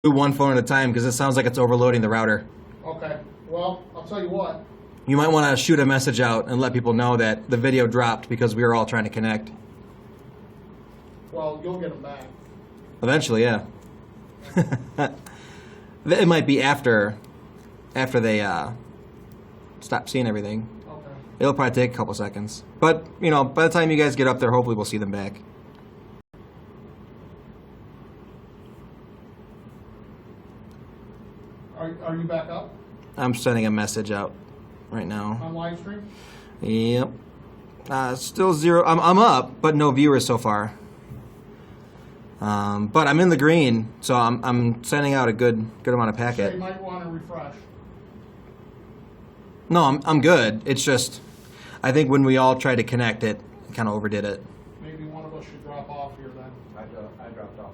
do one phone at a time because it sounds like it's overloading the router. Okay. Well, I'll tell you what. You might want to shoot a message out and let people know that the video dropped because we were all trying to connect. Well, you'll get them back. Eventually, yeah. It might be after they stop seeing everything. Okay. It'll probably take a couple seconds. But, you know, by the time you guys get up there, hopefully we'll see them back. Are you back up I'm sending a message out right now. on live stream? Yep. Still zero. I'm up, but no viewers so far. But I'm in the green, so I'm sending out a good amount of So packet. you might want to refresh. No, I'm good. It's just, I think when we all tried to connect, it kind of overdid it. Maybe one of us should drop off here then. I dropped off.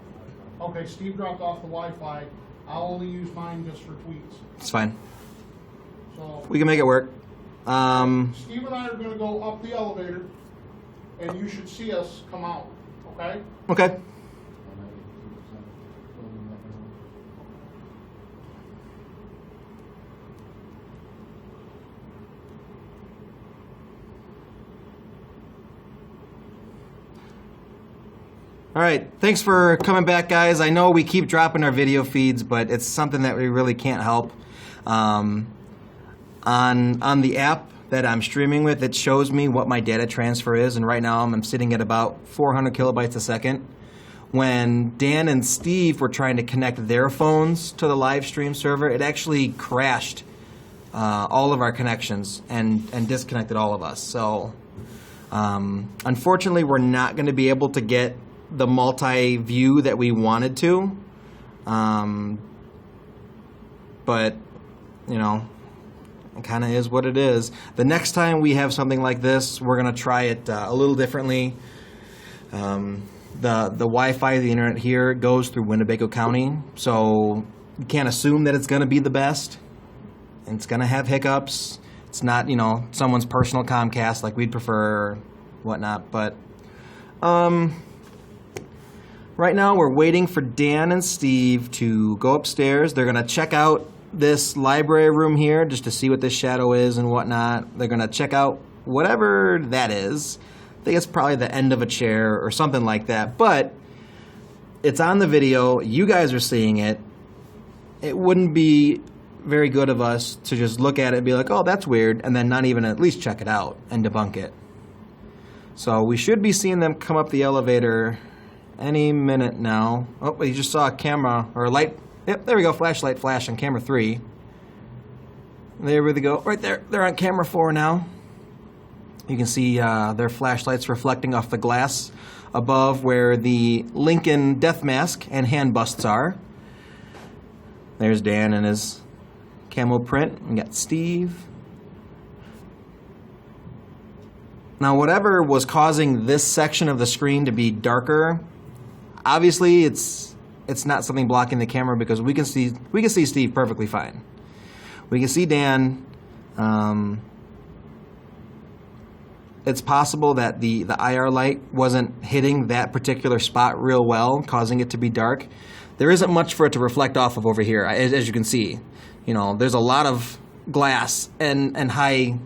Okay, Steve dropped off the Wi-Fi. I'll only use mine just for tweets. It's fine. So We can make it work. Steve and I are going to go up the elevator, and you should see us come out. Okay? Okay. All right, thanks for coming back, guys. I know we keep dropping our video feeds, but it's something that we really can't help. On the app that I'm streaming with, it shows me what my data transfer is, and right now I'm sitting at about 400 kilobytes a second. When Dan and Steve were trying to connect their phones to the live stream server, it actually crashed all of our connections and disconnected all of us. So unfortunately, we're not going to be able to get the multi-view that we wanted to, but you know, it kind of is what it is. The next time we have something like this, we're gonna try it a little differently. The Wi-Fi, the internet here goes through Winnebago County, so you can't assume that it's gonna be the best. It's gonna have hiccups. It's not, you know, someone's personal Comcast like we'd prefer, or whatnot, but right now, we're waiting for Dan and Steve to go upstairs. They're going to check out this library room here just to see what this shadow is and whatnot. They're going to check out whatever that is. I think it's probably the end of a chair or something like that. But it's on the video. You guys are seeing it. It wouldn't be very good of us to just look at it and be like, oh, that's weird, and then not even at least check it out and debunk it. So we should be seeing them come up the elevator any minute now. Oh, you just saw a camera or a light. Yep, there we go. Flashlight flash on camera 3. There we go. Right there. They're on camera 4 now. You can see their flashlights reflecting off the glass above where the Lincoln death mask and hand busts are. There's Dan and his camo print. We got Steve. Now, whatever was causing this section of the screen to be darker, obviously it's not something blocking the camera because we can see Steve perfectly fine. We can see Dan. It's possible that the IR light wasn't hitting that particular spot real well, causing it to be dark. There isn't much for it to reflect off of over here, as you can see. You know, there's a lot of glass and high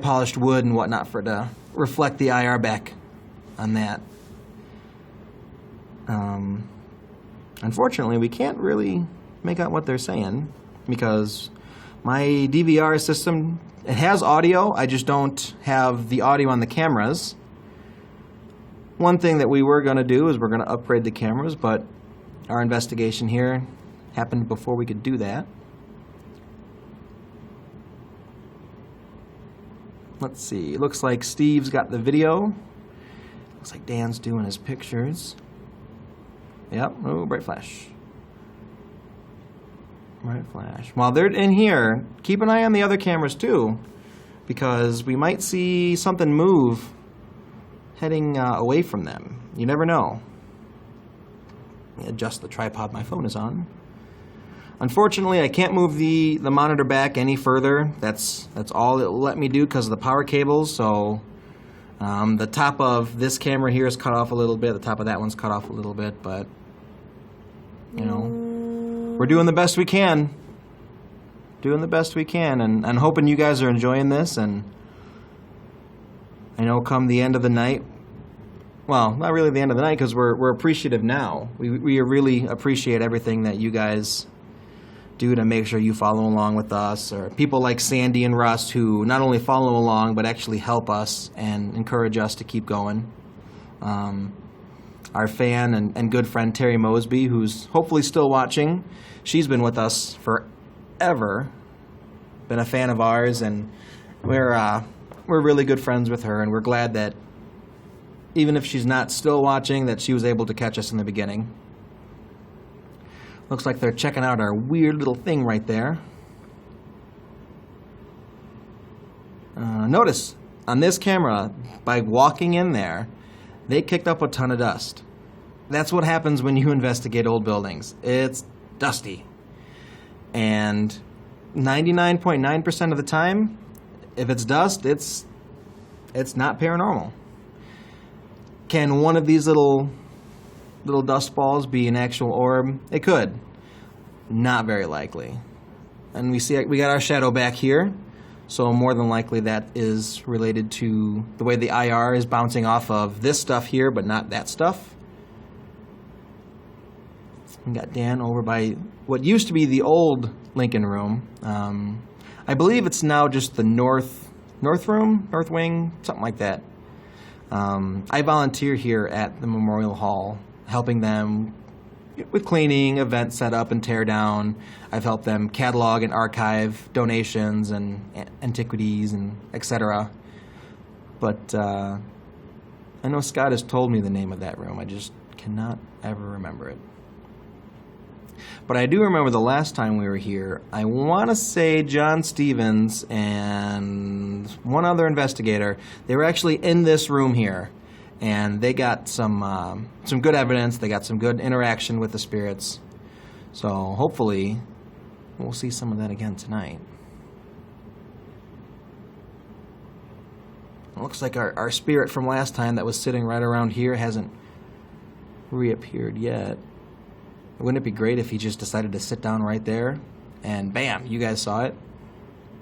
polished wood and whatnot for it to reflect the IR back on that. Unfortunately, we can't really make out what they're saying because my DVR system, it has audio, I just don't have the audio on the cameras. One thing that we were going to do is we're going to upgrade the cameras, but our investigation here happened before we could do that. Let's see, it looks like Steve's got the video. Looks like Dan's doing his pictures. Yep, oh, bright flash. Bright flash. While they're in here, keep an eye on the other cameras too, because we might see something move heading away from them. You never know. Let me adjust the tripod my phone is on. Unfortunately, I can't move the monitor back any further. That's all it'll let me do because of the power cables. So the top of this camera here is cut off a little bit. The top of that one's cut off a little bit, but you know, we're doing the best we can. Doing the best we can, and hoping you guys are enjoying this. And I know come the end of the night, well, not really the end of the night, because we're appreciative now. We really appreciate everything that you guys do to make sure you follow along with us, or people like Sandy and Russ who not only follow along but actually help us and encourage us to keep going. Our fan and good friend Terry Mosby, who's hopefully still watching. She's been with us forever, been a fan of ours, and we're really good friends with her, and we're glad that even if she's not still watching, that she was able to catch us in the beginning. Looks like they're checking out our weird little thing right there. Notice, on this camera, by walking in there, they kicked up a ton of dust. That's what happens when you investigate old buildings. It's dusty. And 99.9% of the time, if it's dust, it's not paranormal. Can one of these little dust balls be an actual orb? It could. Not very likely. And we got our shadow back here, so more than likely that is related to the way the IR is bouncing off of this stuff here, but not that stuff. We got Dan over by what used to be the old Lincoln room. I believe it's now just the north room, north wing, something like that. I volunteer here at the Memorial Hall, helping them with cleaning, event setup, and tear down. I've helped them catalog and archive donations and antiquities and etc. But I know Scott has told me the name of that room. I just cannot ever remember it. But I do remember the last time we were here, I want to say John Stevens and one other investigator, they were actually in this room here. And they got some good evidence. They got some good interaction with the spirits. So hopefully we'll see some of that again tonight. It looks like our spirit from last time that was sitting right around here hasn't reappeared yet. Wouldn't it be great if he just decided to sit down right there and bam, you guys saw it?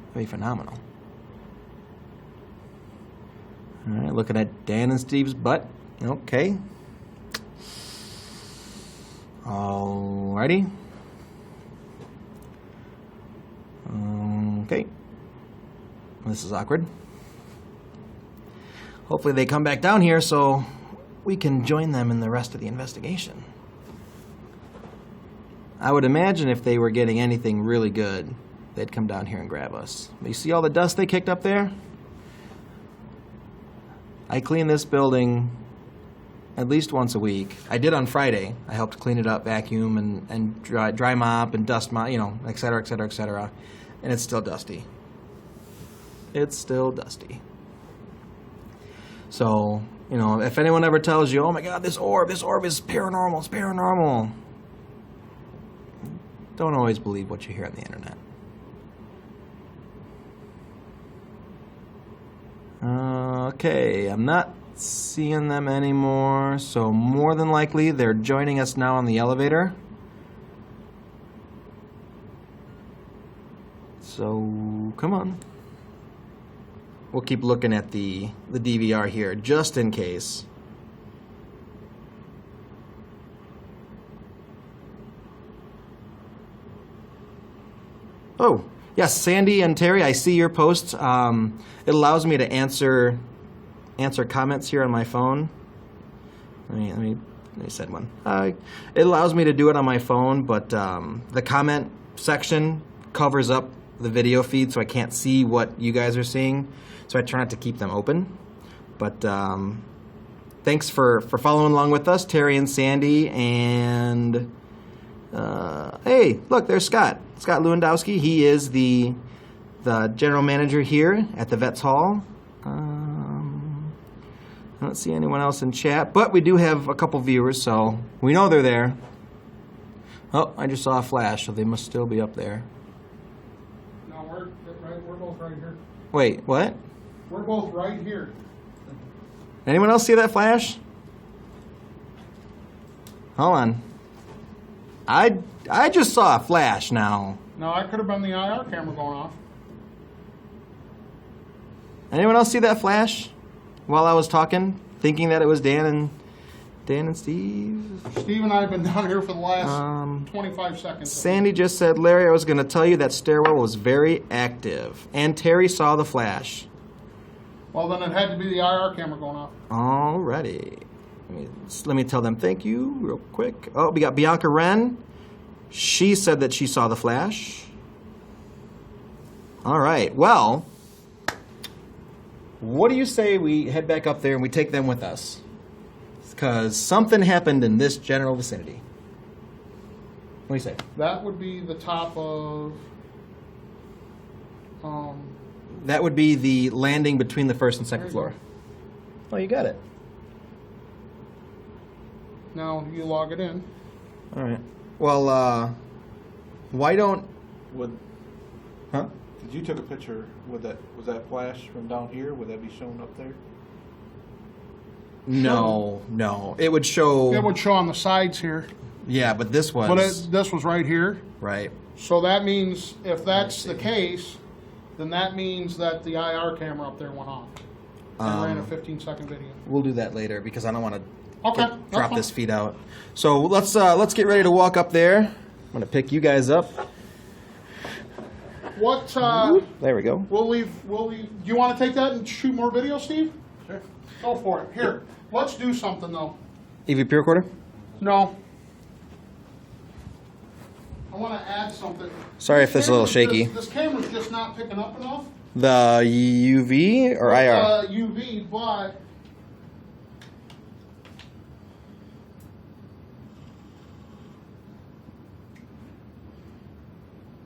That'd be phenomenal. All right, looking at Dan and Steve's butt. Okay. Alrighty. Okay. This is awkward. Hopefully they come back down here so we can join them in the rest of the investigation. I would imagine if they were getting anything really good, they'd come down here and grab us. But you see all the dust they kicked up there? I clean this building at least once a week. I did on Friday. I helped clean it up, vacuum, and dry mop and dust mop, et cetera, et cetera, et cetera. And it's still dusty. It's still dusty. So, if anyone ever tells you, oh my God, this orb is paranormal, it's paranormal. Don't always believe what you hear on the internet. Okay, I'm not seeing them anymore, so more than likely they're joining us now on the elevator. So, come on. We'll keep looking at the DVR here, just in case. Oh, yes, Sandy and Terry, I see your posts. It allows me to answer comments here on my phone. Let me set one. It allows me to do it on my phone, but the comment section covers up the video feed, so I can't see what you guys are seeing. So I try not to keep them open. But thanks for following along with us, Terry and Sandy, and hey, look, there's Scott Lewandowski. He is the general manager here at the Vets Hall. I don't see anyone else in chat, but we do have a couple viewers, so we know they're there. Oh, I just saw a flash, so they must still be up there. No, we're both right here. Wait, what? We're both right here. Anyone else see that flash? Hold on. I just saw a flash now. No, I could have been the IR camera going off. Anyone else see that flash while I was talking, thinking that it was Dan and Steve? Steve and I have been down here for the last 25 seconds. Sandy just said, Larry, I was going to tell you that stairwell was very active. And Terry saw the flash. Well, then it had to be the IR camera going off. Alrighty. Let me tell them thank you real quick. Oh, we got Bianca Wren. She said that she saw the flash. All right. Well, what do you say we head back up there and we take them with us? Because something happened in this general vicinity. What do you say? That would be the top of... That would be the landing between the first and second floor. Oh, you got it. Now you log it in. All right. Well, why don't... Huh? Did you took a picture? Was that flash from down here? Would that be shown up there? No. It would show... It would show on the sides here. Yeah, but this was... But this was right here. Right. So that means, if that's the case, then that means that the IR camera up there went off. And ran a 15-second video. We'll do that later because I don't want to drop this feed out. So let's get ready to walk up there. I'm going to pick you guys up. What? There we go. We'll leave. Do you want to take that and shoot more video, Steve? Sure. Go for it. Here, let's do something though. EVP recorder? No. I want to add something. Sorry if this is a little shaky. This camera's just not picking up enough. The UV or IR? UV, but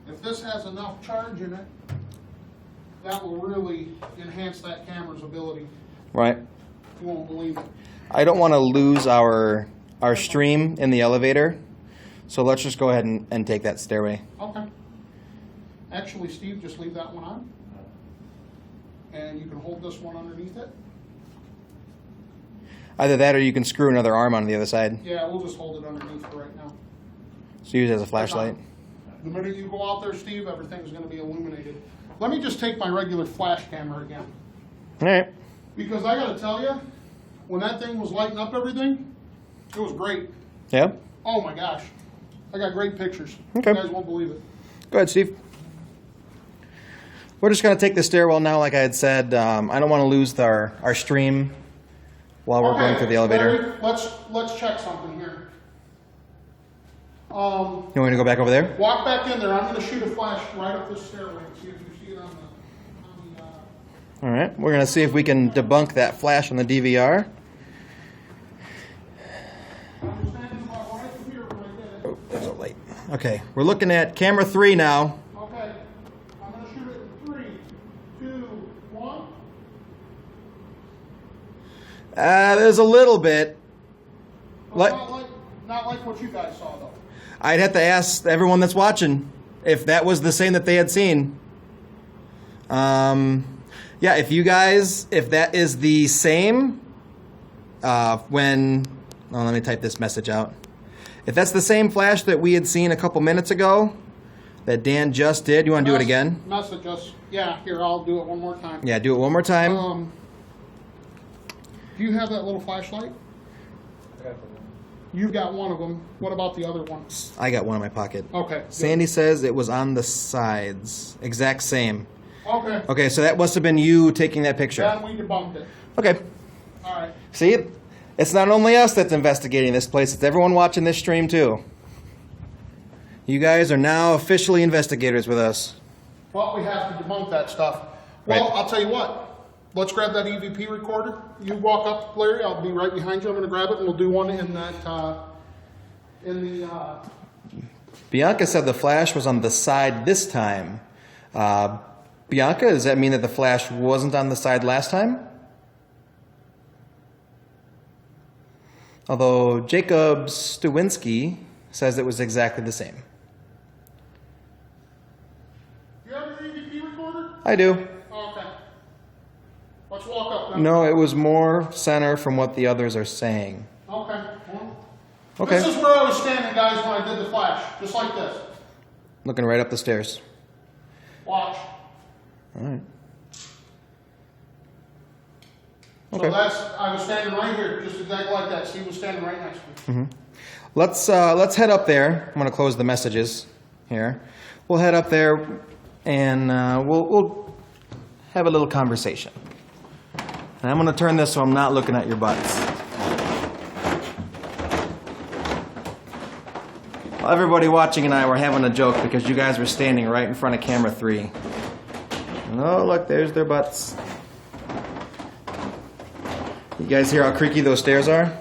if this has enough charge in it, that will really enhance that camera's ability. Right. You won't believe it. I don't want to lose our stream in the elevator, so let's just go ahead and take that stairway. Okay. Actually, Steve, just leave that one on. And you can hold this one underneath it. Either that or you can screw another arm on the other side. Yeah, we'll just hold it underneath for right now. So use it as a flashlight. The minute you go out there, Steve, everything's going to be illuminated. Let me just take my regular flash camera again. All right. Because I got to tell you, when that thing was lighting up everything, it was great. Yeah? Oh my gosh. I got great pictures. Okay. You guys won't believe it. Go ahead, Steve. We're just going to take the stairwell now, like I had said. I don't want to lose our stream while we're going through the elevator. Larry, let's check something here. You want me to go back over there? Walk back in there. I'm going to shoot a flash right up this stairway and see if you see it on the All right. We're going to see if we can debunk that flash on the DVR. I'm standing about right here when I did it. Oh, there's a light. Okay. We're looking at camera 3 now. Okay. I'm going to shoot it in 3, 2, 1. There's a little bit. Not like what you guys saw, though. I'd have to ask everyone that's watching if that was the same that they had seen. Yeah, if that is the same, let me type this message out. If that's the same flash that we had seen a couple minutes ago, that Dan just did, you want to do it again? Message us. Yeah, here, I'll do it one more time. Yeah, do it one more time. Do you have that little flashlight? You've got one of them. What about the other one? I got one in my pocket. Okay. Good. Sandy says it was on the sides. Exact same. Okay. Okay, so that must have been you taking that picture. Then we debunked it. Okay. All right. See, it's not only us that's investigating this place, it's everyone watching this stream too. You guys are now officially investigators with us. Well, we have to debunk that stuff. Well, Right. I'll tell you what. Let's grab that EVP recorder. You walk up, Larry. I'll be right behind you. I'm going to grab it, and we'll do one in that, Bianca said the flash was on the side this time. Bianca, does that mean that the flash wasn't on the side last time? Although Jacob Stawinski says it was exactly the same. You have your EVP recorder? I do. Oh, okay. Let's walk up then. No, it was more center from what the others are saying. Okay. Well, Okay. This is where I was standing, guys, when I did the flash. Just like this. Looking right up the stairs. Watch. All right. So Okay. I was standing right here, just exactly like that. Steve was standing right next to me. Let's head up there. I'm going to close the messages here. We'll head up there, and we'll have a little conversation. And I'm going to turn this so I'm not looking at your butts. Well, everybody watching and I were having a joke because you guys were standing right in front of camera 3. Oh, look, there's their butts. You guys hear how creaky those stairs are?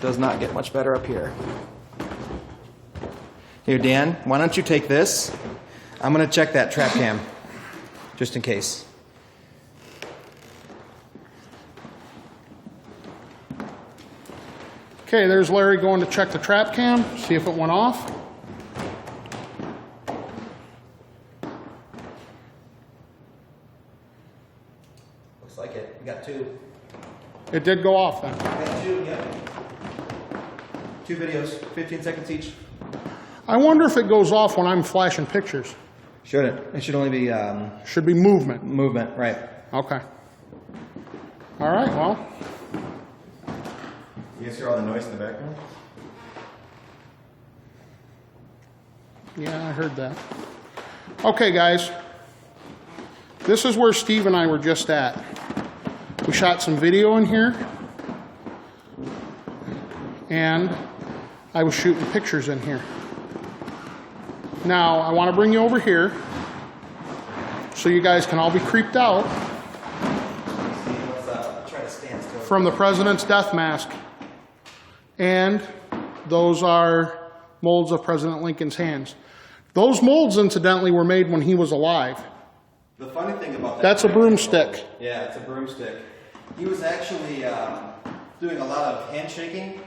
Does not get much better up here. Here, Dan, why don't you take this? I'm going to check that trap cam, just in case. Okay, there's Larry going to check the trap cam, see if it went off. Looks like it. We got 2. It did go off then. We got 2, yep. 2 videos, 15 seconds each. I wonder if it goes off when I'm flashing pictures. Shouldn't. It should only be Should be movement. movement, right. Okay. All right, well, You guys hear all the noise in the background? yeah, I heard that. Okay, guys. This is where Steve and I were just at. We shot some video in here. And I was shooting pictures in here. Now, I want to bring you over here so you guys can all be creeped out Try to stand still. from the president's death mask. And those are molds of President Lincoln's hands. Those molds, incidentally, were made when he was alive. The funny thing about that... That's a broomstick. Yeah, it's a broomstick. He was actually doing a lot of handshaking.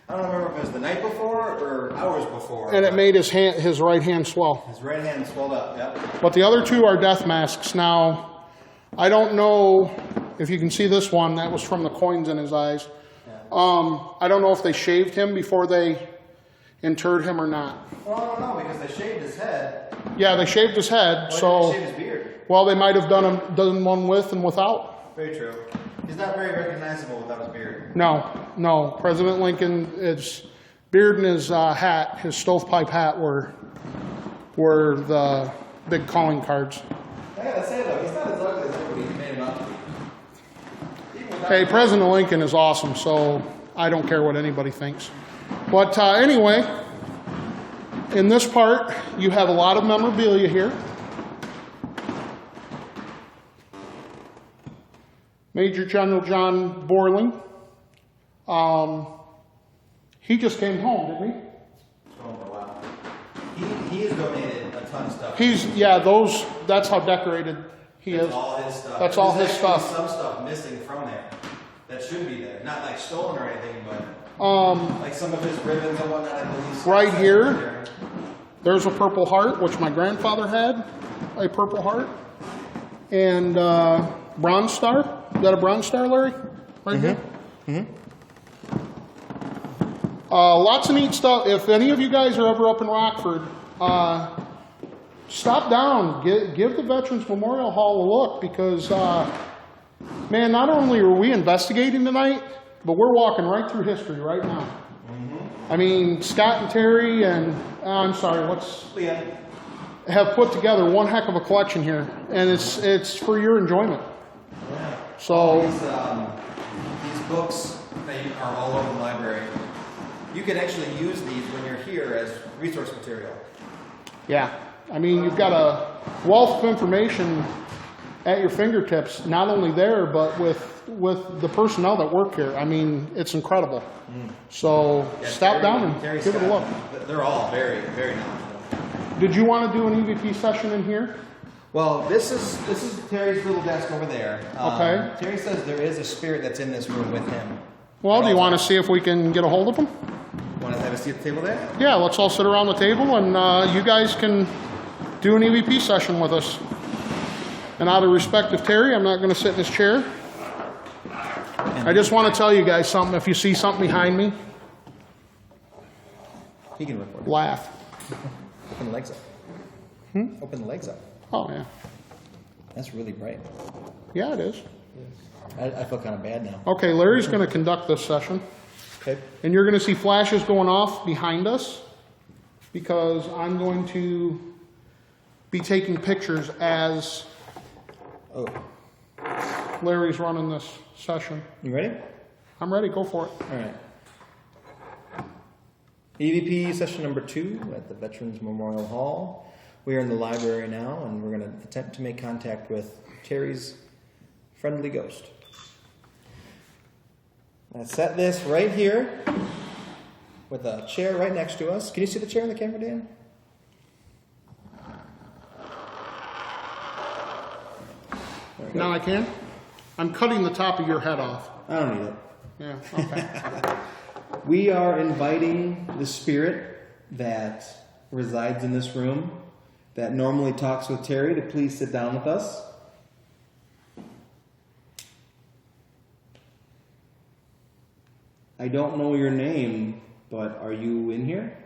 I don't remember if it was the night before or hours before. And it made his right hand swell. His right hand swelled up, yep. But the other 2 are death masks. Now, I don't know if you can see this one. That was from the coins in his eyes. I don't know if they shaved him before they interred him or not. Well, I don't know, because they shaved his head. Yeah, they shaved his head. Why So, didn't they shave his beard? well, they might have done one with and without. Very true. He's not very recognizable without his beard. No. President Lincoln, his beard and his hat, his stovepipe hat were the big calling cards. I gotta say though, he's not as ugly as everybody made him out to be. Hey, President Lincoln is awesome, so I don't care what anybody thinks. But anyway, in this part, you have a lot of memorabilia here. Major General John Borling. He just came home, didn't he? Oh, wow. He has donated a ton of stuff. That's how decorated he is. That's all his stuff. That's all There's his actually stuff. some stuff missing from there that should be there. Not like stolen or anything, but like some of his ribbons and whatnot, I believe. Right here, there's a Purple Heart, which my grandfather had, a Purple Heart. And Bronze Star. Is that a Bronze Star, Larry? Right here? Lots of neat stuff. If any of you guys are ever up in Rockford, stop down. Give the Veterans Memorial Hall a look because, man, not only are we investigating tonight, but we're walking right through history right now. I mean, Scott and Terry and, Leon. have put together one heck of a collection here, and it's for your enjoyment. Yeah. So These books that are all over the library, you can actually use these when you're here as resource material. yeah, I mean, you've got a wealth of information at your fingertips, not only there, but with the personnel that work here. I mean, it's incredible. So stop down and give it a look. They're all very, very knowledgeable. Did you want to do an EVP session in here? Well, this is Terry's little desk over there. Okay. Terry says there is a spirit that's in this room with him. Well, do you want to see if we can get a hold of them? Want to have a seat at the table there? Yeah, let's all sit around the table and you guys can do an EVP session with us. And out of respect of Terry, I'm not going to sit in his chair. I just want to tell you guys something. If you see something behind me, He can record. laugh. Open the legs up. Open the legs up. Oh, yeah. That's really bright. Yeah, it is. I feel kind of bad now. Okay, Larry's going to conduct this session. Okay. And you're going to see flashes going off behind us because I'm going to be taking pictures as Oh, Larry's running this session. you ready? I'm ready. Go for it. All right. EVP session number 2 at the Veterans Memorial Hall. We are in the library now, and we're going to attempt to make contact with Terry's friendly ghost. I set this right here with a chair right next to us. Can you see the chair in the camera, Dan? There we go. Now I can? I'm cutting the top of your head off. I don't need it. Yeah, okay. We are inviting the spirit that resides in this room, that normally talks with Terry, to please sit down with us. I don't know your name, but are you in here?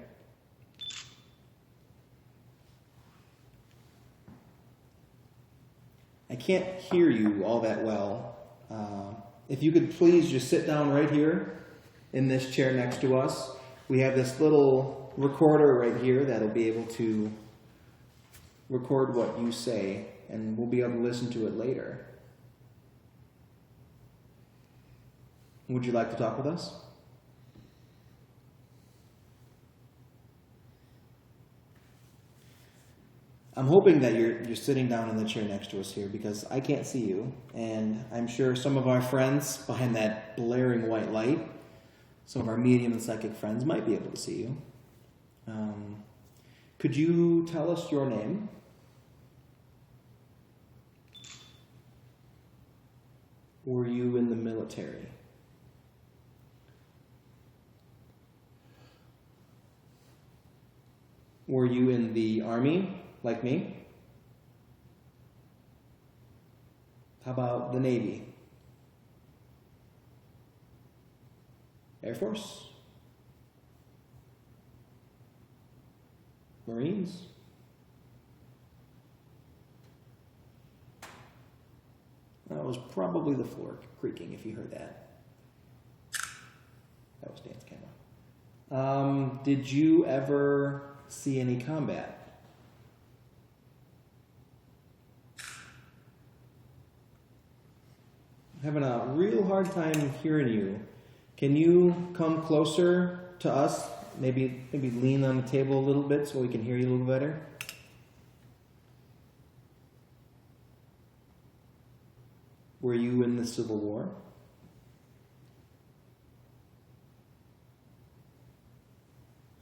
I can't hear you all that well. If you could please just sit down right here in this chair next to us. We have this little recorder right here that'll be able to record what you say, and we'll be able to listen to it later. Would you like to talk with us? I'm hoping that you're sitting down in the chair next to us here because I can't see you, and I'm sure some of our friends behind that blaring white light, some of our medium and psychic friends might be able to see you. Could you tell us your name? Were you in the military? Were you in the Army, like me? How about the Navy? Air Force? Marines? That was probably the floor creaking, if you heard that. That was Dan's camera. Did you ever see any combat? I'm having a real hard time hearing you. Can you come closer to us? Maybe lean on the table a little bit so we can hear you a little better. Were you in the Civil War?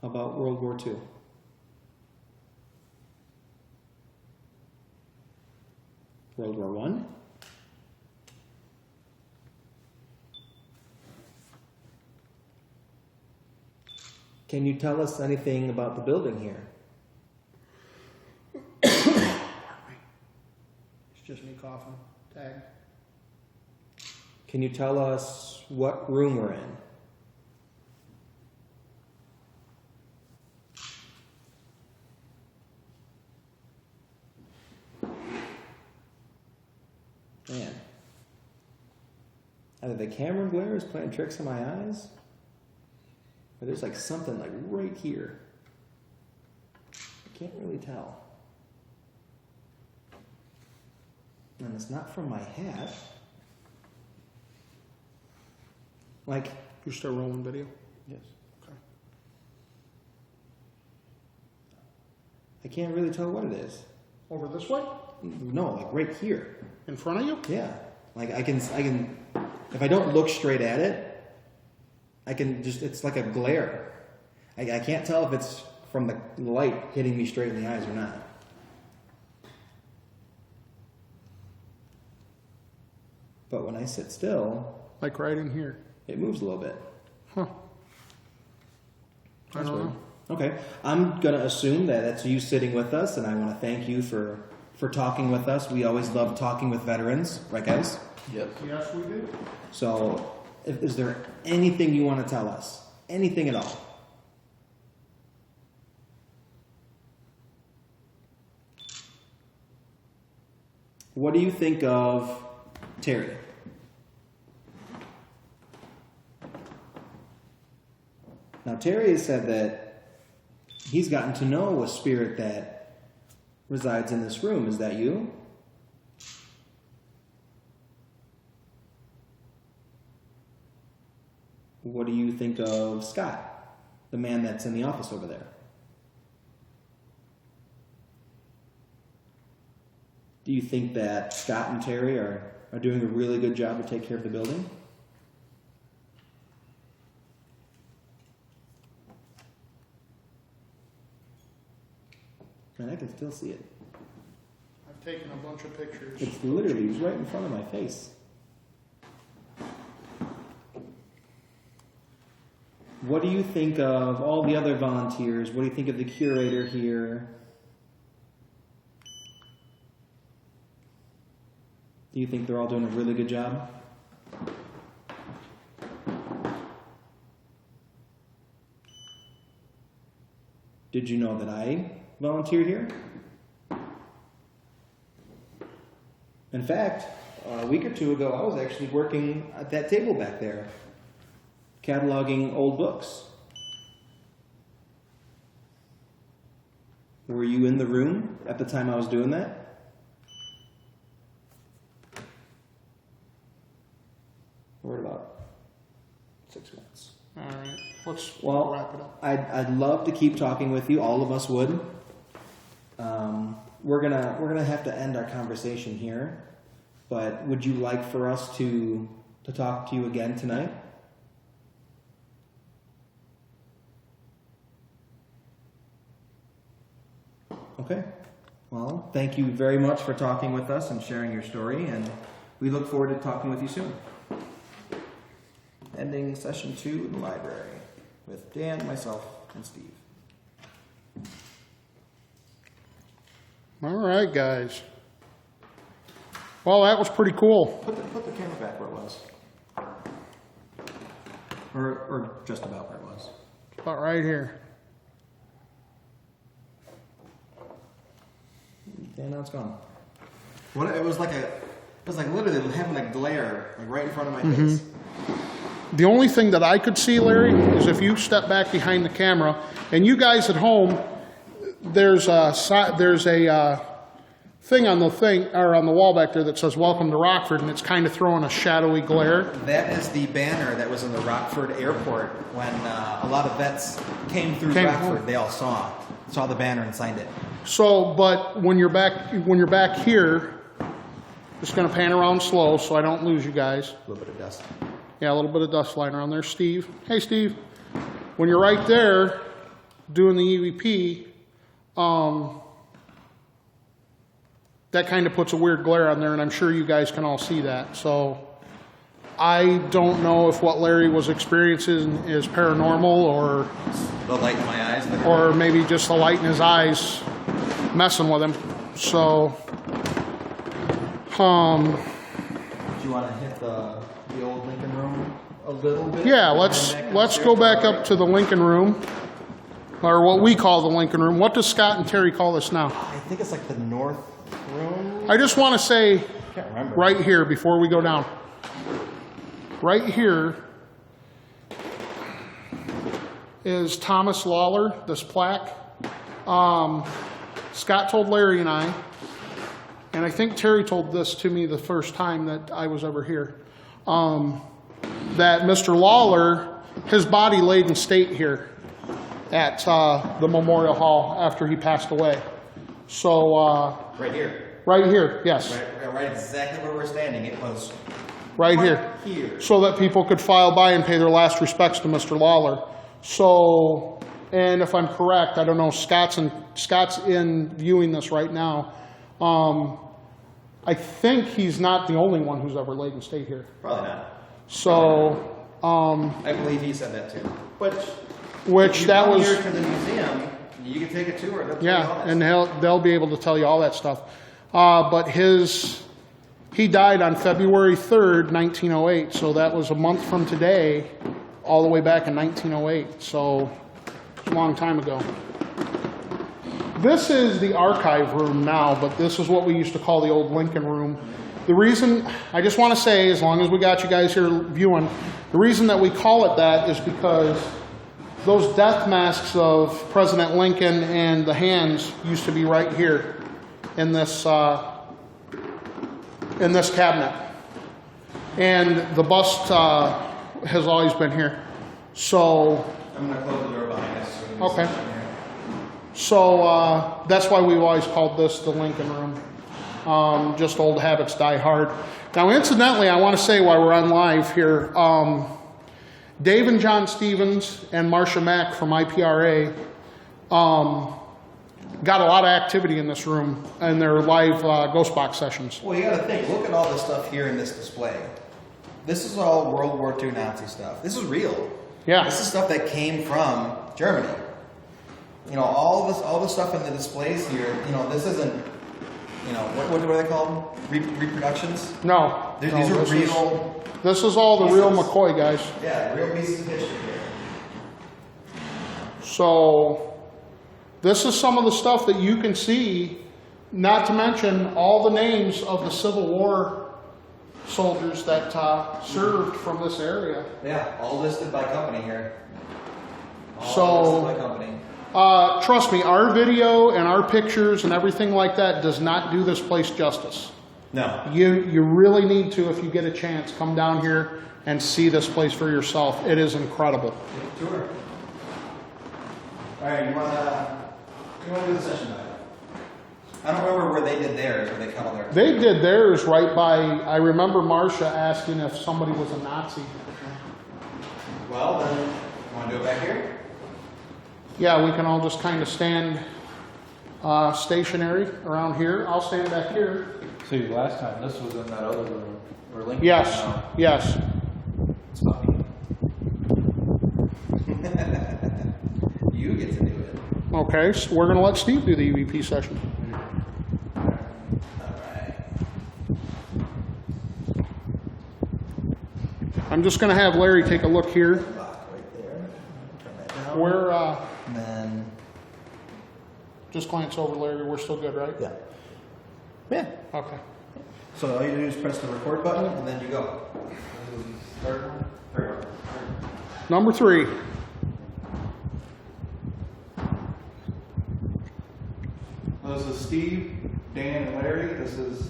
How about World War II? World War I? Can you tell us anything about the building here? It's just me coughing. Tag. Can you tell us what room we're in? Man. Either the camera glare is playing tricks on my eyes, or there's like something like right here. I can't really tell. And it's not from my hat. Like, You're still rolling video? yes. Okay. I can't really tell what it is. Over this way? No, like right here. In front of you? Yeah. Like I can, if I don't look straight at it, I can just, it's like a glare. I can't tell if it's from the light hitting me straight in the eyes or not. But when I sit still, Like right in here. it moves a little bit. Huh. I That's don't weird. know. Okay. I'm going to assume that that's you sitting with us, and I want to thank you for talking with us. We always love talking with veterans, right guys? Yes. Yes, we do. So Is there anything you want to tell us? Anything at all? What do you think of Terry? Now, Terry has said that he's gotten to know a spirit that resides in this room. Is that you? What do you think of Scott, the man that's in the office over there? Do you think that Scott and Terry are doing a really good job to take care of the building? And I can still see it. I've taken a bunch of pictures. It's literally right in front of my face. What do you think of all the other volunteers? What do you think of the curator here? Do you think they're all doing a really good job? Did you know that I volunteered here? In fact, a week or two ago, I was actually working at that table back there, cataloging old books. Were you in the room at the time I was doing that? We're at about 6 minutes. All right, let's wrap it up. I'd love to keep talking with you. All of us would. We're gonna have to end our conversation here. But would you like for us to talk to you again tonight? Okay. Well, thank you very much for talking with us and sharing your story, and we look forward to talking with you soon. Ending session 2 in the library with Dan, myself, and Steve. All right, guys. Well, that was pretty cool. Put the camera back where it was. Or just about where it was. About right here. Yeah, now it's gone. What it was like literally having a glare like right in front of my face. The only thing that I could see, Larry, is if you step back behind the camera, and you guys at home, there's a thing on the wall back there that says "Welcome to Rockford," and it's kind of throwing a shadowy glare. That is the banner that was in the Rockford airport when a lot of vets came through Rockford. They all saw the banner and signed it. So, but when you're back here, just going to pan around slow so I don't lose you guys. A little bit of dust. Yeah, a little bit of dust flying around there. Steve. Hey, Steve. When you're right there doing the EVP, that kind of puts a weird glare on there, and I'm sure you guys can all see that. So I don't know if what Larry was experiencing is paranormal or the light in my eyes. Or maybe just the light in his eyes messing with him. So, do you want to hit the old Lincoln room a little bit? Yeah, let's go back up to the Lincoln room, or what we call the Lincoln room. What does Scott and Terry call this now? I think it's like the north room. I just want to say, I can't remember. right here before we go down. Right here is Thomas Lawler, this plaque. Scott told Larry and I think Terry told this to me the first time that I was ever here, that Mr. Lawler, his body laid in state here at the Memorial Hall after he passed away. So Right here. Right here, yes. Right exactly where we're standing. It was right here. So that people could file by and pay their last respects to Mr. Lawler. So, and if I'm correct, I don't know, Scott's in viewing this right now. I think he's not the only one who's ever laid in state here. Probably not. So, I believe he said that too. Which that was here to the museum. You can take a tour. Yeah, and they'll be able to tell you all that stuff. But his He died on February 3rd, 1908, so that was a month from today, all the way back in 1908, so it's a long time ago. This is the archive room now, but this is what we used to call the old Lincoln room. The reason, I just want to say, as long as we got you guys here viewing, the reason that we call it that is because those death masks of President Lincoln and the hands used to be right here in this cabinet. And the bust has always been here. So, I'm going to close the door behind us. okay. So that's why we've always called this the Lincoln room. Just old habits die hard. Now, incidentally, I want to say while we're on live here, Dave and John Stevens and Marcia Mack from IPRA got a lot of activity in this room in their live ghost box sessions. Well, you got to think, look at all the stuff here in this display. This is all World War II Nazi stuff. This is real. Yeah. This is stuff that came from Germany. You know, all the stuff in the displays here, you know, this isn't, you know, what are they called? Reproductions? No. These are real. This is all the real McCoy guys. Yeah, real pieces of history here. So this is some of the stuff that you can see, not to mention all the names of the Civil War soldiers that served from this area. Yeah, all listed by company here. So, listed by company. Trust me, our video and our pictures and everything like that does not do this place justice. No. You really need to, if you get a chance, come down here and see this place for yourself. It is incredible. Tour. All right, you want to do the session back? I don't remember where they did theirs, where they cut all theirs. They did theirs right by, I remember Marcia asking if somebody was a Nazi. Well, then, you want to do it back here? Yeah, we can all just kind of stand stationary around here. I'll stand back here. See, last time this was in that other room where Lincoln Yes, was now. yes. It's fine. You get to do it. Okay, so we're going to let Steve do the EVP session. All right. I'm just going to have Larry take a look here. Lock right there. Turn that down. We're, And then, just glance over, Larry. We're still good, right? yeah. Yeah. Okay. So all you do is press the record button, and then you go. Third one? Third one. Number 3. Well, this is Steve, Dan, and Larry. This is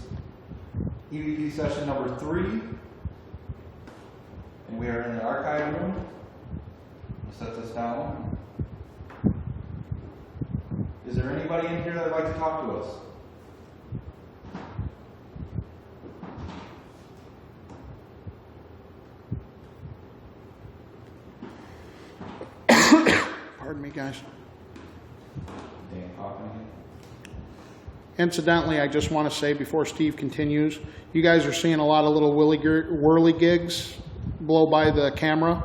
EVP session number 3. And we are in the archive room. We'll set this down. Is there anybody in here that would like to talk to us? Pardon me, guys. Dan talking here. Incidentally, I just want to say before Steve continues, you guys are seeing a lot of little whirligigs blow by the camera.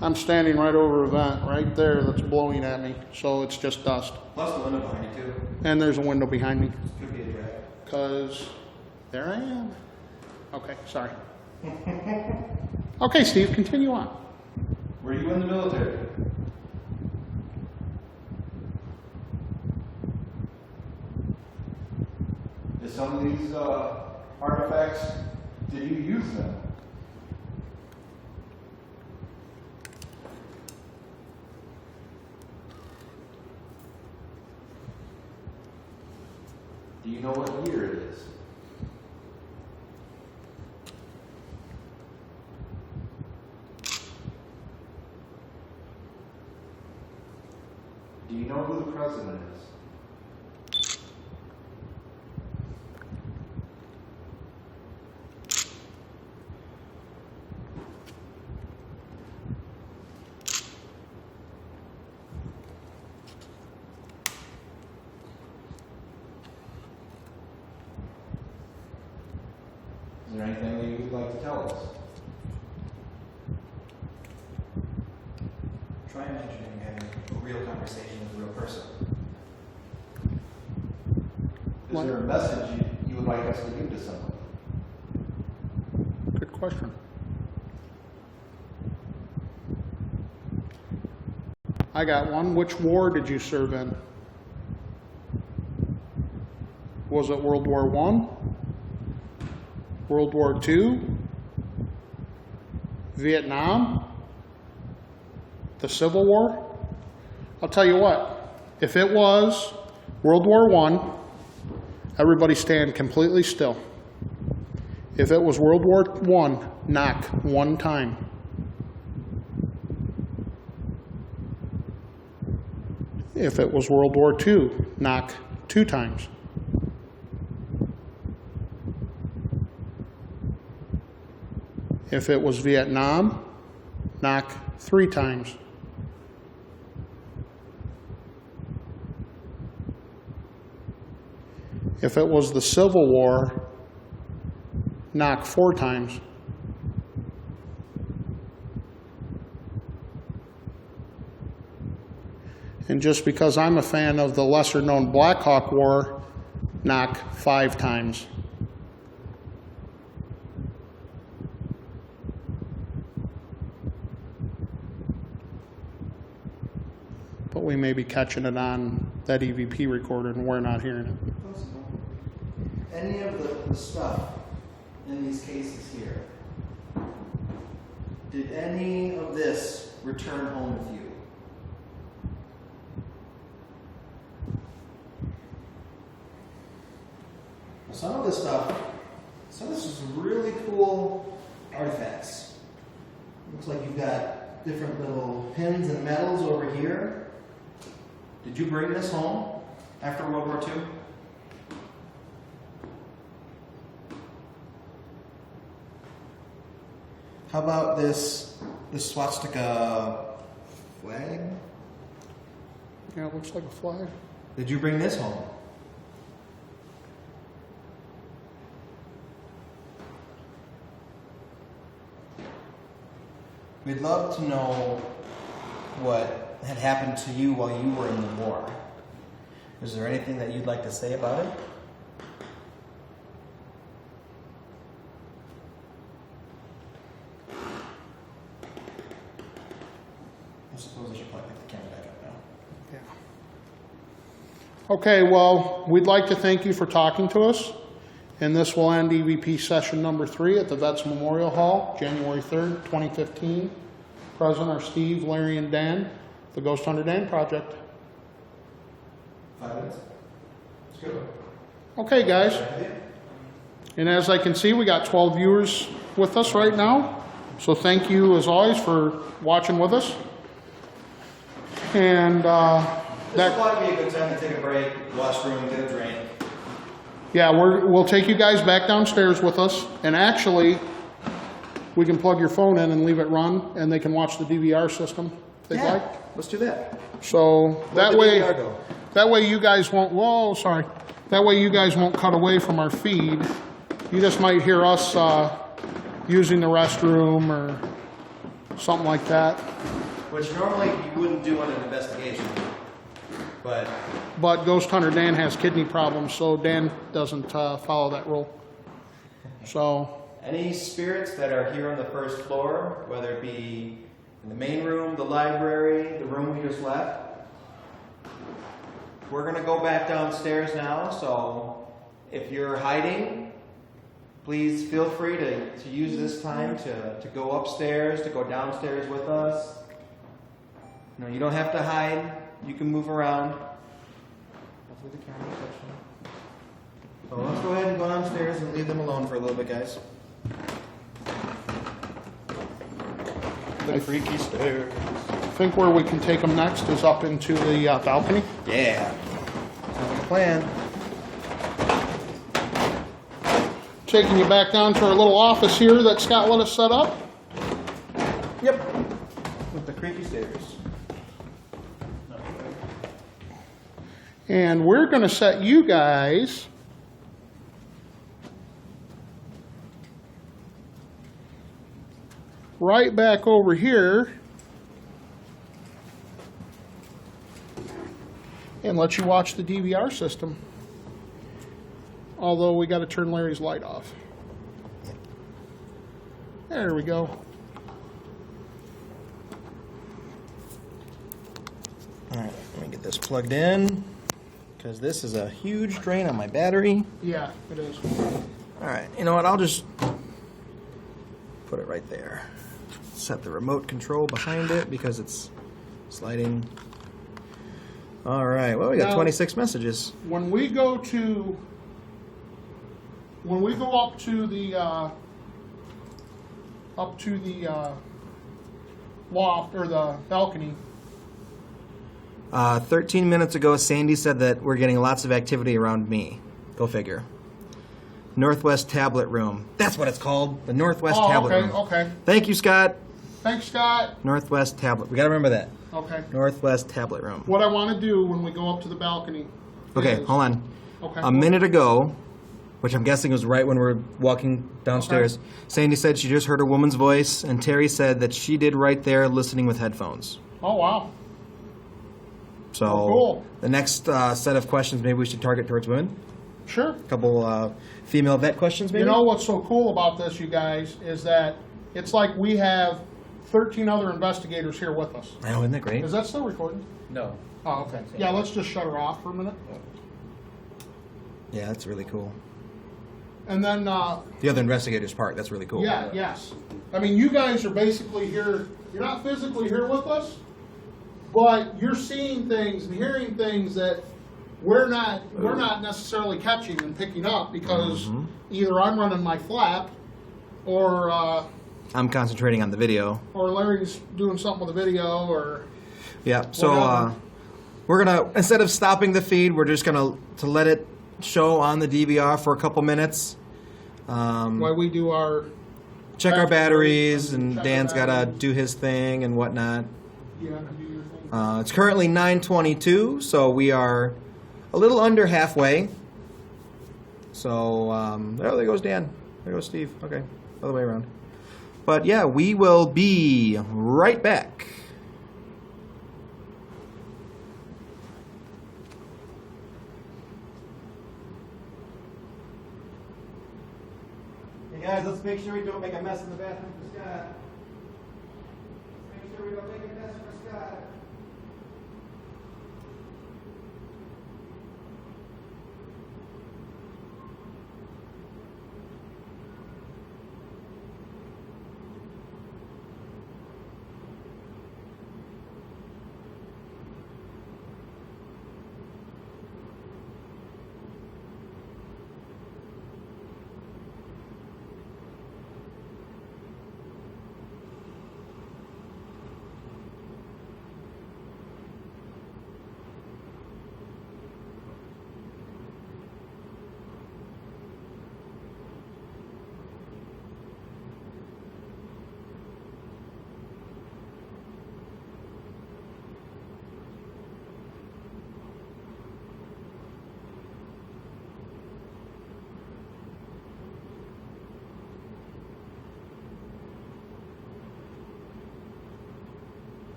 I'm standing right over a vent right there that's blowing at me, so it's just dust. Plus the window behind you, too. And there's a window behind me, Could be a drag. because there I am. Okay, sorry. Okay, Steve, continue on. Were you in the military? Is some of these artifacts, did you use them? Do you know what year it is? Do you know who the president is? Is there anything that you would like to tell us? Try imagining having a real conversation with a real person. Is there a message you would like us to give to someone? question. I got one. Which war did you serve in? Was it World War I? World War II? Vietnam? The Civil War? I'll tell you what, if it was World War I, everybody stand completely still. If it was World War I, knock one time. If it was World War II, knock 2 times. If it was Vietnam, knock 3 times. If it was the Civil War, knock 4 times. And just because I'm a fan of the lesser-known Black Hawk War, knock 5 times. But we may be catching it on that EVP recorder and we're not hearing it. Any of the stuff in these cases here, did any of this return home with you? Some of this is really cool artifacts. Looks like you've got different little pins and medals over here. Did you bring this home after World War II? How about this swastika flag? Yeah, it looks like a flag. Did you bring this home? We'd love to know what had happened to you while you were in the war. Is there anything that you'd like to say about it? I suppose I should probably pick the camera back up now. Yeah. Okay, well, we'd like to thank you for talking to us. And this will end EVP session number 3 at the Vets Memorial Hall, January 3rd, 2015. Present are Steve, Larry, and Dan, the Ghosthunter Dan Project. 5 minutes. Let's go. Okay, guys. And as I can see, we got 12 viewers with us right now. So thank you, as always, for watching with us. And This will probably be a good time to take a break, washroom, get a drink. yeah, we'll take you guys back downstairs with us. And actually, we can plug your phone in and leave it run, and they can watch the DVR system if they'd like. Let's do that. So Where'd the DVR go? that way you guys won't, whoa, sorry. That way you guys won't cut away from our feed. You just might hear us using the restroom or something like that. Which normally you wouldn't do on an investigation, but Ghosthunter Dan has kidney problems, so Dan doesn't follow that rule. So, any spirits that are here on the first floor, whether it be in the main room, the library, the room we just left, we're going to go back downstairs now, so if you're hiding, please feel free to use this time to go upstairs, to go downstairs with us. No, you don't have to hide. You can move around. Hopefully the camera's touching. So let's go ahead and go downstairs and leave them alone for a little bit, guys. The freaky stairs. I think where we can take them next is up into the balcony. Yeah. Sounds like a plan. Taking you back down to our little office here that Scott let us set up. Yep. With the creaky stairs. And we're going to set you guys right back over here and let you watch the DVR system. Although we got to turn Larry's light off. There we go. All right, let me get this plugged in because this is a huge drain on my battery. Yeah, it is. All right, you know what? I'll just put it right there. Set the remote control behind it because it's sliding. All right, well, we got Now, 26 messages. When we go up to the loft or the balcony. 13 minutes ago, Sandy said that we're getting lots of activity around me. Go figure. Northwest Tablet Room. That's what it's called. The Northwest Tablet okay, Room. okay. Thank you, Scott. Thanks, Scott. Northwest Tablet. We got to remember that. Okay. Northwest Tablet Room. What I want to do when we go up to the balcony. Okay, is- hold on. Okay. A minute ago, which I'm guessing was right when we were walking downstairs, Sandy said she just heard a woman's voice, and Terry said that she did right there listening with headphones. Oh, wow. So Oh, cool. the next set of questions maybe we should target towards women. Sure. A couple female vet questions maybe. You know what's so cool about this, you guys, is that it's like we have 13 other investigators here with us. I know, isn't that great? Is that still recording? No. Oh, okay. Yeah, let's just shut her off for a minute. Yeah, that's really cool. And then, The other investigators part, that's really cool. yeah, yes. I mean, you guys are basically here, you're not physically here with us, but you're seeing things and hearing things that we're not necessarily catching and picking up because either I'm running my flap or I'm concentrating on the video. or Larry's doing something with the video or Yeah, so Whatever. we're gonna, instead of stopping the feed, we're just gonna to let it show on the DVR for a couple minutes. while we do our Check our batteries, and Check our Dan's gotta batteries. do his thing and whatnot. you have to do your thing. It's currently 9:22, so we are a little under halfway. So, oh, there goes Dan. There goes Steve. Okay, other way around. But yeah, we will be right back. Hey guys, let's make sure we don't make a mess in the bathroom for Scott. Let's make sure we don't make a mess for Scott.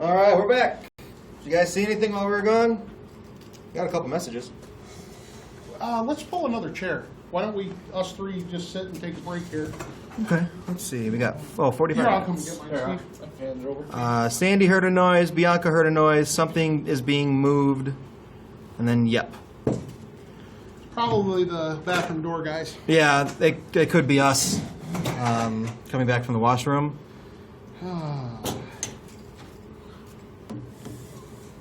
All right, we're back. Did you guys see anything while we were gone? Got a couple messages. Let's pull another chair. Why don't we, us three, just sit and take a break here? Okay, let's see. We got 45 Here, I'll come minutes. get mine, Steve. Hand it over. Sandy heard a noise. Bianca heard a noise. Something is being moved. And then, yep. Probably the bathroom door guys. Yeah, it could be us coming back from the washroom.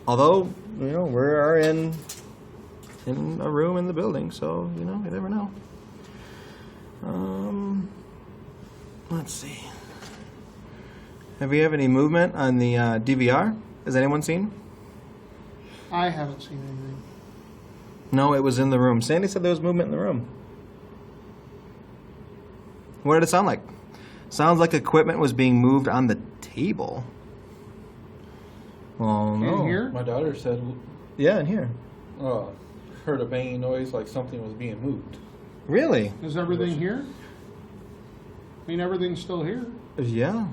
Although, you know, we are in a room in the building, so, you know, you never know. Let's see. Have we have any movement on the DVR? Has anyone seen? I haven't seen anything. No, it was in the room. Sandy said there was movement in the room. What did it sound like? Sounds like equipment was being moved on the table. Oh, no. In here? My daughter said, Yeah, in here. heard a banging noise like something was being moved. Really? Is everything here? I mean, everything's still here. Yeah.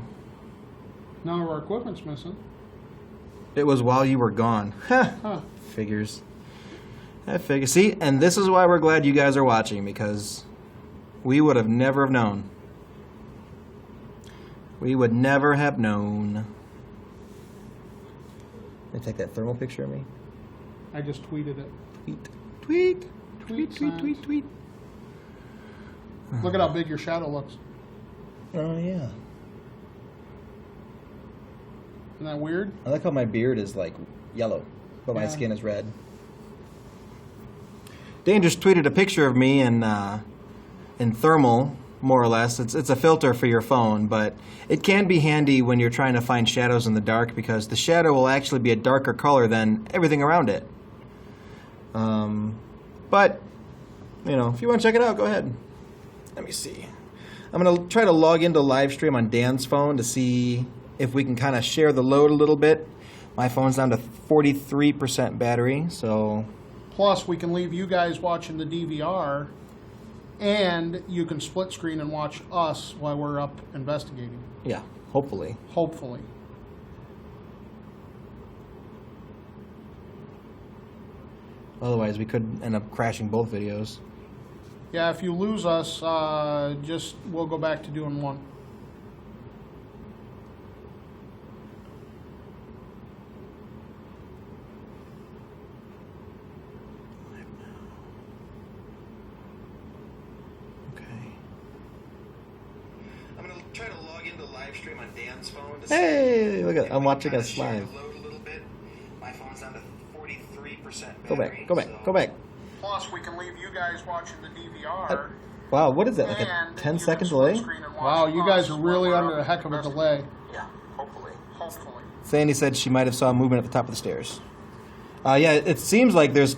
None of our equipment's missing. It was while you were gone. Huh. Figures. I figure. See, and this is why we're glad you guys are watching, because we would have never have known. We would never have known. Can you take that thermal picture of me? I just tweeted it. Tweet. Tweet, Tweet. Tweet. Look at how big your shadow looks. Oh, yeah. Isn't that weird? I like how my beard is like yellow, but my Yeah. skin is red. Dane just tweeted a picture of me in thermal, more or less. It's a filter for your phone, but it can be handy when you're trying to find shadows in the dark, because the shadow will actually be a darker color than everything around it. But, you know, if you want to check it out, go ahead. Let me see. I'm going to try to log into live stream on Dan's phone to see if we can kind of share the load a little bit. My phone's down to 43% battery, so... Plus, we can leave you guys watching the DVR, and you can split screen and watch us while we're up investigating. Yeah, hopefully. Hopefully. Otherwise, we could end up crashing both videos. Yeah, if you lose us, we'll go back to doing one. Okay. I'm going to try to log into live stream on Dan's phone. Hey, look at I'm watching us live. My phone's down to 43% battery. Go back. Plus, we can leave you guys watching the DVR. Wow, what is that? Like a 10-second delay? Wow, you guys are really under a heck of a delay. Yeah, Hopefully. Sandy said she might have saw movement at the top of the stairs. Yeah, it seems like there's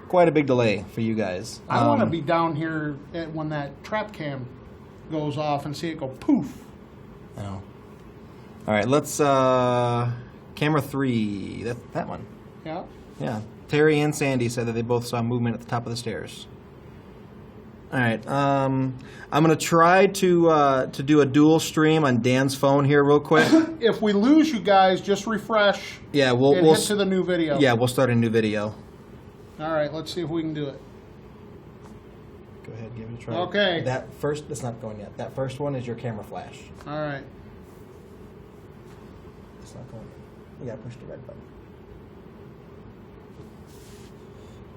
quite a big delay for you guys. I want to be down here when that trap cam goes off and see it go poof. I know. All right, let's camera 3. That one. Yeah. Yeah. Terry and Sandy said that they both saw movement at the top of the stairs. All right. I'm gonna try to do a dual stream on Dan's phone here real quick. If we lose you guys, just refresh. Yeah, and we'll hit to the new video. Yeah, we'll start a new video. All right. Let's see if we can do it. Go ahead, give it a try. Okay. That first, it's not going yet. That first one is your camera flash. All right. It's not going. You gotta push the red button.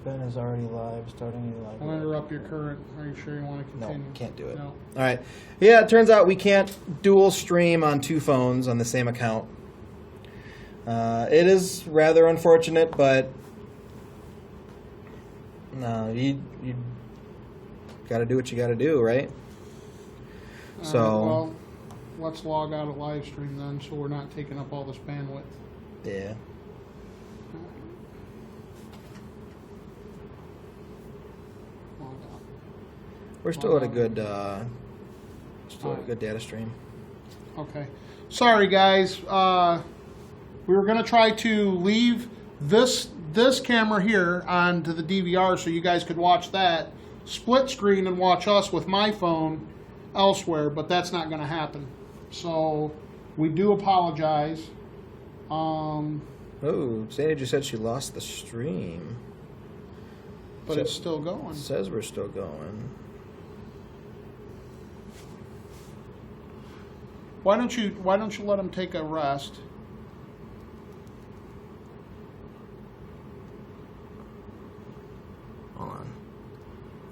Ben is already live, starting a new live. I'll interrupt your current. Are you sure you want to No, continue? can't do it. No. All right. Yeah, it turns out we can't dual stream on two phones on the same account. It is rather unfortunate, but no, you got to do what you got to do, right? So. Well, let's log out of live stream then, so we're not taking up all this bandwidth. Yeah. Log out. We're still at a good, data stream. Okay. Sorry, guys. We were going to try to leave this camera here onto the DVR so you guys could watch that, split screen and watch us with my phone elsewhere, but that's not going to happen. So we do apologize. Oh, Sandy just said she lost the stream. But So- it's still going. It says we're still going. Why don't you let them take a rest? Hold on.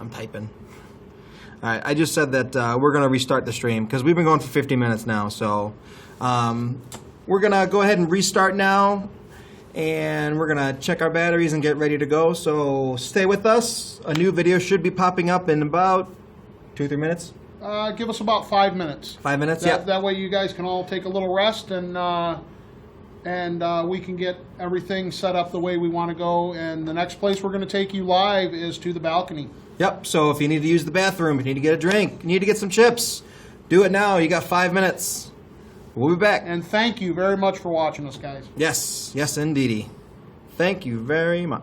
I'm typing. All right, I just said that we're going to restart the stream because we've been going for 50 minutes now. So we're going to go ahead and restart now. And we're going to check our batteries and get ready to go. So stay with us. A new video should be popping up in about 2-3 minutes. Give us about 5 minutes. 5 minutes, That, yeah. that way you guys can all take a little rest and we can get everything set up the way we want to go. And the next place we're going to take you live is to the balcony. Yep, so if you need to use the bathroom, if you need to get a drink, you need to get some chips, do it now. You got 5 minutes. We'll be back. And thank you very much for watching us, guys. Yes, yes, indeedy. Thank you very much.